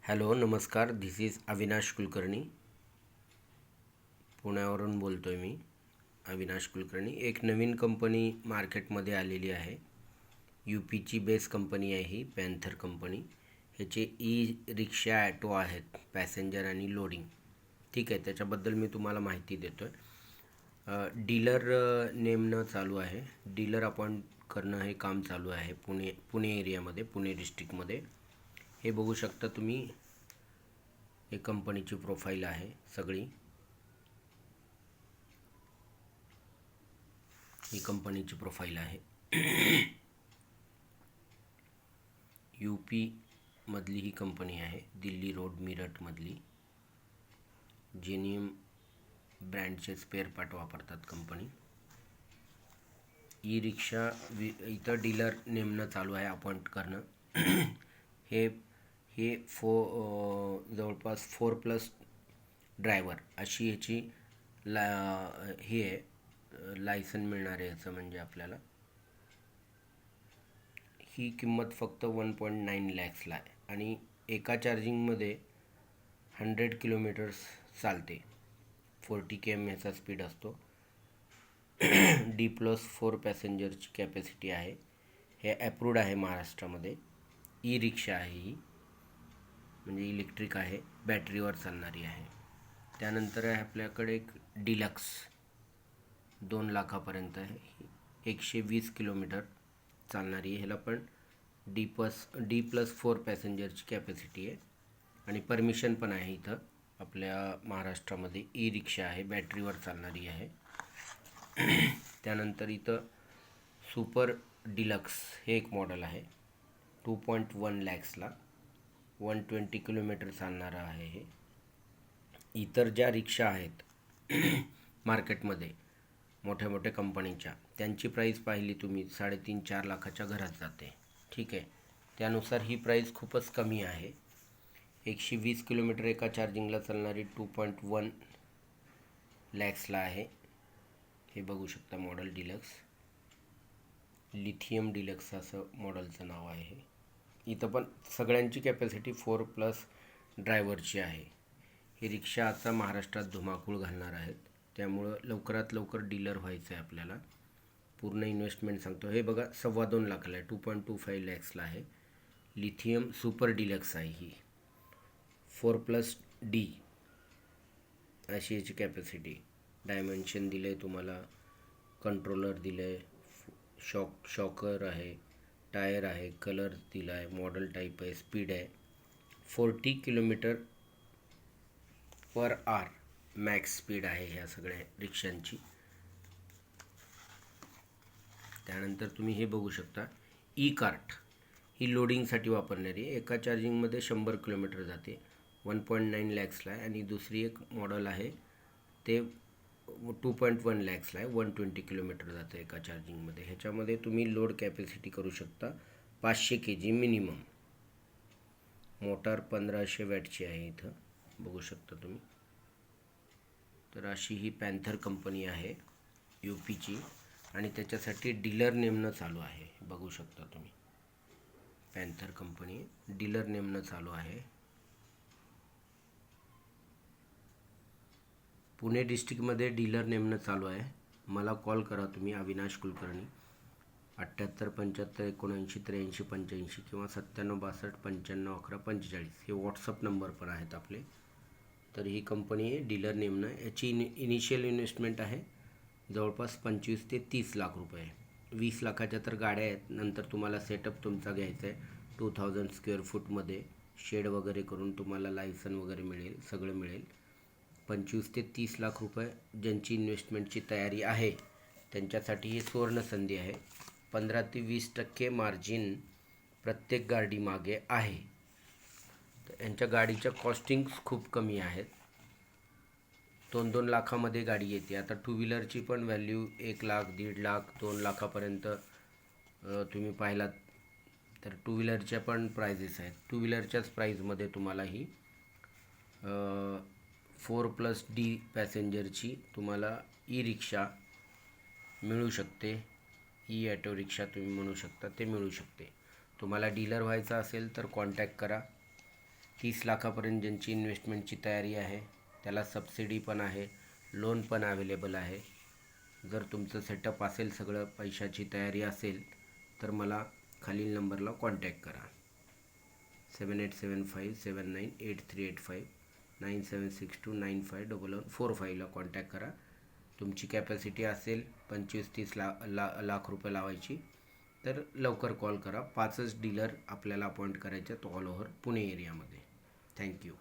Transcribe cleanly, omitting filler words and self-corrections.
Hello नमस्कार. This is Avinash Kulkarni. पुण्यावरून बोलतो आहे मी अविनाश कुलकर्णी. एक नवीन कंपनी मार्केटमध्ये आलेली आहे. UPची बेस कंपनी आहे ही, पॅन्थर कंपनी. ह्याचे रिक्षा ॲटो आहेत, पॅसेंजर आणि लोडिंग. ठीक आहे, त्याच्याबद्दल मी तुम्हाला माहिती देतो आहे. डीलर नेमणं चालू आहे. डीलर अपॉइंट करणं हे काम चालू आहे पुणे एरियामध्ये, पुणे डिस्ट्रिक्टमध्ये. हे बघू शकता तुम्ही, हे कंपनीची प्रोफाईल आहे सगळी. ही कंपनीची प्रोफाईल आहे. UP मधली ही कंपनी आहे, दिल्ली रोड मीरठमधली. जेनियम ब्रँडचे स्पेअर पार्ट वापरतात कंपनी. रिक्षा इथं डीलर नेमणं चालू आहे, अपॉइंट करणं. हे हे जवळपास 4+ ड्रायव्हर अशी ह्याची हे आहे, लायसन मिळणार आहे याचं. म्हणजे आपल्याला ही किंमत फक्त 1.9 लॅक्सला आहे आणि एका चार्जिंगमध्ये 100 किलोमीटर्स चालते. 40 km याचा स्पीड असतो. D+4 पॅसेंजरची कॅपॅसिटी आहे. हे अप्रूव्ड आहे महाराष्ट्रामध्ये. रिक्षा आहे ही, म्हणजे इलेक्ट्रिक आहे, बॅटरीवर चालणारी आहे. त्यानंतर आहे आपल्याकडे एक डिलक्स, 2 लाखापर्यंत आहे. 120 किलोमीटर चालणारी आहे. ह्याला पण D+4 पॅसेंजरची कॅपॅसिटी आहे आणि परमिशन पण आहे इथं आपल्या महाराष्ट्रामध्ये. रिक्षा आहे, बॅटरीवर चालणारी आहे. त्यानंतर इथं सुपर डिलक्स हे एक मॉडेल आहे, 2.1 लॅक्सला, 120 किलोमीटर चालणारं आहे हे. इतर ज्या रिक्षा आहेत मार्केटमध्ये मोठ्या मोठ्या कंपनीच्या, त्यांची प्राईस पाहिली तुम्ही 3.5-4 लाखाच्या घरात जाते. ठीक आहे, त्यानुसार ही प्राईस खूपच कमी आहे. 120 किलोमीटर एका चार्जिंगला चालणारी 2.1 लॅक्सला आहे. हे बघू शकता मॉडेल डिलक्स, लिथियम डिलक्स असं मॉडेलचं नाव आहे हे. इथं पण सगळ्यांची कॅपॅसिटी 4+ ड्रायव्हरची आहे. ही रिक्षा आता महाराष्ट्रात धुमाकूळ घालणार आहेत, त्यामुळं लवकरात लवकर डीलर व्हायचं आहे आपल्याला. पूर्ण इन्व्हेस्टमेंट सांगतो. हे बघा 2.25 लाखाला आहे, 2.25 लॅक्सला आहे. लिथियम सुपर डिलक्स आहे ही. 4+D अशी याची कॅपॅसिटी. डायमेन्शन दिलं आहे तुम्हाला, कंट्रोलर दिलं आहे, शॉकर आहे, टायर आहे, कलर दिला आहे, मॉडेल टाईप आहे, स्पीड आहे 40 km/h मॅक्स स्पीड आहे ह्या सगळ्या रिक्षांची. त्यानंतर तुम्ही हे बघू शकता, कार्ट ही लोडिंगसाठी वापरणारी आहे. एका चार्जिंगमध्ये 100 किलोमीटर जाते, 1.9 लॅक्सला आहे. आणि दुसरी एक मॉडेल आहे ते 2.1 लॅक्सला आहे, 120 किलोमीटर जातं एका चार्जिंगमध्ये. ह्याच्यामध्ये तुम्ही लोड कॅपॅसिटी करू शकता 500 kg मिनिमम. मोटार 1500 वॅटची आहे इथं, बघू शकता तुम्ही. तर अशी ही पॅन्थर कंपनी आहे UPची आणि त्याच्यासाठी डीलर नेमणं चालू आहे. बघू शकता तुम्ही, पॅन्थर कंपनी डीलर नेमणं चालू आहे. पुणे डिस्ट्रिक्टमध्ये डीलर नेमणं चालू आहे. मला कॉल करा तुम्ही, अविनाश कुलकर्णी, 787579 8385 किंवा 9762951145. हे व्हॉट्सअप नंबर पण आहेत आपले. तर ही कंपनी आहे डीलर नेमणं. याची इनिशियल इन्व्हेस्टमेंट आहे जवळपास 25 ते 30 लाख रुपये. 20 लाखाच्या तर गाड्या आहेत. नंतर तुम्हाला सेटअप तुमचा घ्यायचा आहे 2000 स्क्वेअर फूटमध्ये, शेड वगैरे करून तुम्हाला लायसन वगैरे मिळेल, सगळं मिळेल. 25 ते 30 लाख रुपये ज्यांची इन्व्हेस्टमेंटची तयारी आहे त्यांच्यासाठी ही सुवर्णसंधी आहे. 15 ते 20% मार्जिन प्रत्येक गाडी मागे आहे. तर यांच्या गाडीच्या कॉस्टिंग्स खूप कमी आहेत. 2-2 लाखामध्ये गाडी येते. आता 2 व्हीलरची पण व्हॅल्यू 1 लाख, 1.5 लाख, 2 लाखापर्यंत तुम्ही पाहिलात तर 2 व्हीलरच्या पण प्राइजेस आहेत. 2 व्हीलरच्याच प्राईजमध्ये तुम्हाला ही 4+D पॅसेंजरची तुम्हाला रिक्षा मिळू शकते. ॲटो रिक्षा तुम्ही म्हणू शकता, ते मिळू शकते. तुम्हाला डीलर व्हायचं असेल तर कॉन्टॅक्ट करा. 30 लाखापर्यंत ज्यांची इन्व्हेस्टमेंटची तयारी आहे त्याला सबसिडी पण आहे, लोन पण अवेलेबल आहे. जर तुमचं सेटअप असेल, सगळं पैशाची तयारी असेल, तर मला खालील नंबरला कॉन्टॅक्ट करा. 7875798385 9762951145ला कॉन्टॅक्ट करा. तुमची कॅपॅसिटी असेल 25-30 लाख रुपये लावायची, तर लवकर कॉल करा. 5च डीलर आपल्याला अपॉइंट करायचे आहेत ऑल ओव्हर पुणे एरियामध्ये. थँक्यू.